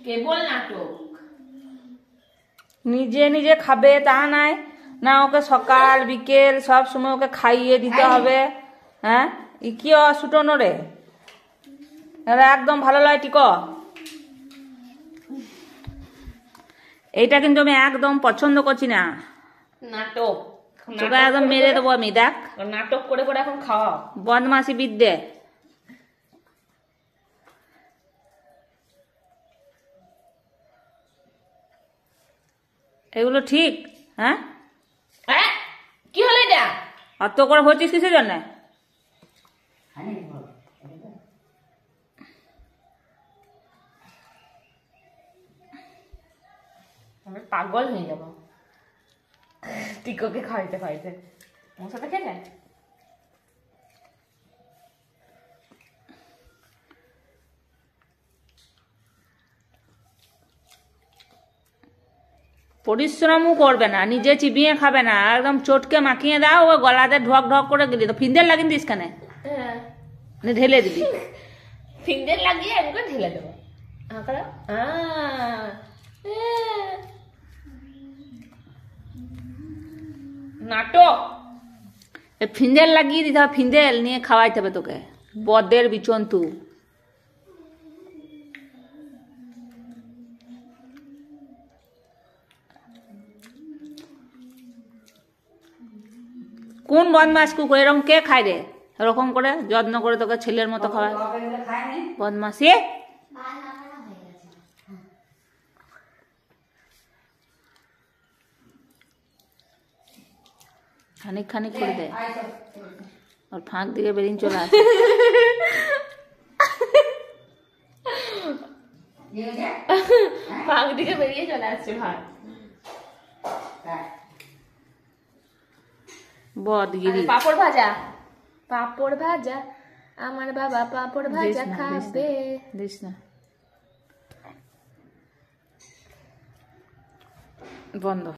কেবল নাটক। নিজে নিজে খাবে তা নাই, না ওকে সকাল বিকেল সব সময় ওকে খাইয়ে দিতে হবে। হ্যাঁ কি অসুটনো রে, এরা একদম ভালো লয় টিক। এইটা কিন্তু আমি একদম পছন্দ করছি না। নাটক তোকে একদম মেরে দেবো আমি। দেখ নাটক করে করে এখন খাওয়া বদমাসি বিদ্যে। এগুলো ঠিক? হ্যাঁ কি হলো এটা? অত করে হচ্ছিস কিসের জন্য? আমি পাগল হয়ে যাবো টিকোকে খাইতে খাইতে। আমার সাথে খেলে পরিশ্রমও করবে না, নিজে চিবিয়ে খাবে না, একদম চটকে মাখিয়ে দাও, ও গলাতে ঢক ঢক করে গেলি তো ফিন্দের লাগিয়ে দিস কেন? ঢেলে দিবি। ফিঙ্গার লাগিয়ে আমাকে ঢেলে দেবো। নাটক ফিন্দেল লাগিয়ে দিতে হবে, ফিন্দেল নিয়ে খাওয়াইতে হবে তোকে, বদের বিচন্তু। কোন বদমাস কুকুর এরকম কে খায় রে? এরকম করে যত্ন করে তোকে ছেলের মতো খাওয়ায়। বদমাসি খানিক খানিক করে দেয়, আর ফাঁক দিকে বেরিয়ে চলে আসে। ফাঁক দিকে বেরিয়ে চলে আসছে ভাই। বদগিরি। পাপড় ভাজা, পাপড় ভাজা, আমার বাবা পাপড় ভাজা খাবে। দিস না, বন্ধ।